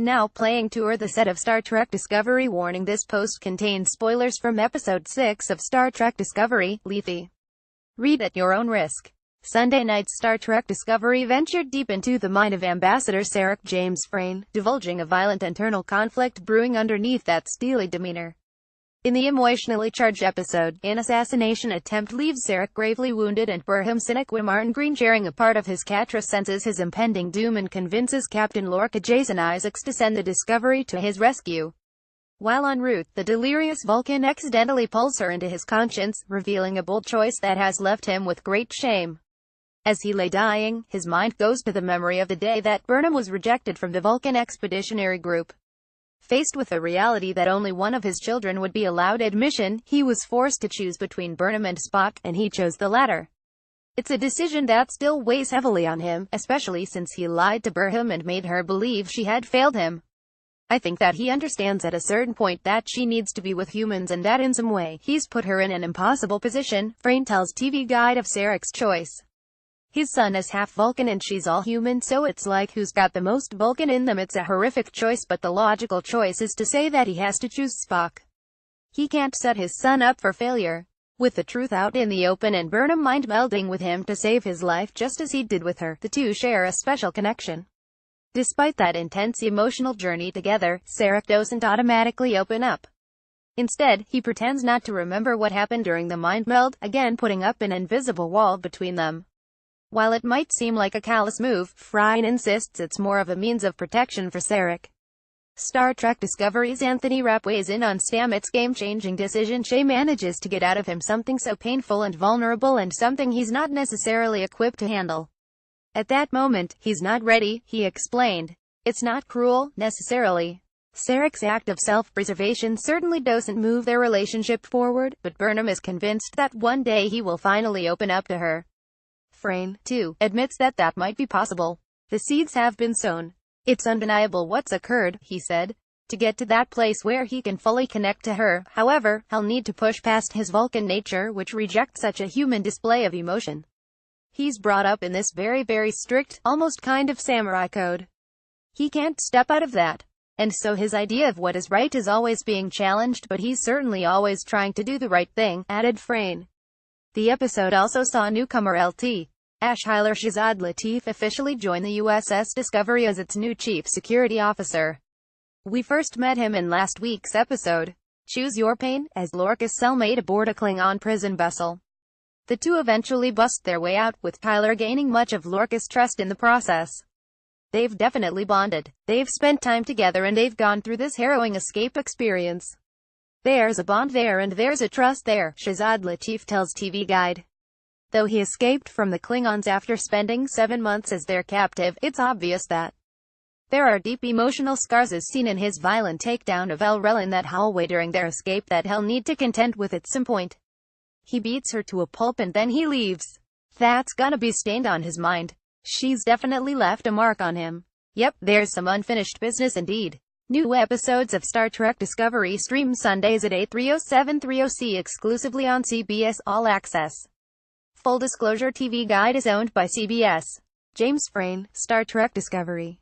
Now playing tour the set of Star Trek Discovery. Warning: this post contains spoilers from Episode 6 of Star Trek Discovery, Lethe. Read at your own risk. Sunday night's Star Trek Discovery ventured deep into the mind of Ambassador Sarek, James Frain, divulging a violent internal conflict brewing underneath that steely demeanor. In the emotionally charged episode, an assassination attempt leaves Sarek gravely wounded, and Burnham cynic Martin Green, sharing a part of his Catra, senses his impending doom and convinces Captain Lorca Jason Isaacs to send the Discovery to his rescue. While en route, the delirious Vulcan accidentally pulls her into his conscience, revealing a bold choice that has left him with great shame. As he lay dying, his mind goes to the memory of the day that Burnham was rejected from the Vulcan Expeditionary Group. Faced with the reality that only one of his children would be allowed admission, he was forced to choose between Burnham and Spock, and he chose the latter. It's a decision that still weighs heavily on him, especially since he lied to Burnham and made her believe she had failed him. I think that he understands at a certain point that she needs to be with humans, and that in some way, he's put her in an impossible position. Frain tells TV Guide of Sarek's choice. His son is half Vulcan and she's all human, so it's like who's got the most Vulcan in them. It's a horrific choice, but the logical choice is to say that he has to choose Spock. He can't set his son up for failure. With the truth out in the open and Burnham mind-melding with him to save his life just as he did with her, the two share a special connection. Despite that intense emotional journey together, Sarek doesn't automatically open up. Instead, he pretends not to remember what happened during the mind meld, again putting up an invisible wall between them. While it might seem like a callous move, Frain insists it's more of a means of protection for Sarek. Star Trek Discovery's Anthony Rapp weighs in on Stamets' game-changing decision. She manages to get out of him something so painful and vulnerable, and something he's not necessarily equipped to handle. At that moment, he's not ready, he explained. It's not cruel, necessarily. Sarek's act of self-preservation certainly doesn't move their relationship forward, but Burnham is convinced that one day he will finally open up to her. Frain, too, admits that that might be possible. The seeds have been sown. It's undeniable what's occurred, he said. To get to that place where he can fully connect to her, however, he'll need to push past his Vulcan nature, which rejects such a human display of emotion. He's brought up in this very strict, almost kind of samurai code. He can't step out of that. And so his idea of what is right is always being challenged, but he's certainly always trying to do the right thing, added Frain. The episode also saw newcomer Lt. Ashhiler Shazad Latif officially join the USS Discovery as its new chief security officer. We first met him in last week's episode, Choose Your Pain, as Lorca's cellmate aboard a Klingon prison vessel. The two eventually bust their way out, with Tyler gaining much of Lorca's trust in the process. They've definitely bonded. They've spent time together and they've gone through this harrowing escape experience. There's a bond there and there's a trust there, Shazad Latif tells TV Guide. Though he escaped from the Klingons after spending 7 months as their captive, it's obvious that there are deep emotional scars as seen in his violent takedown of El-Rel in that hallway during their escape that he'll need to contend with at some point. He beats her to a pulp and then he leaves. That's gonna be stained on his mind. She's definitely left a mark on him. Yep, there's some unfinished business indeed. New episodes of Star Trek Discovery stream Sundays at 8:30 exclusively on CBS All Access. Full disclosure: TV Guide is owned by CBS. James Frain, Star Trek Discovery.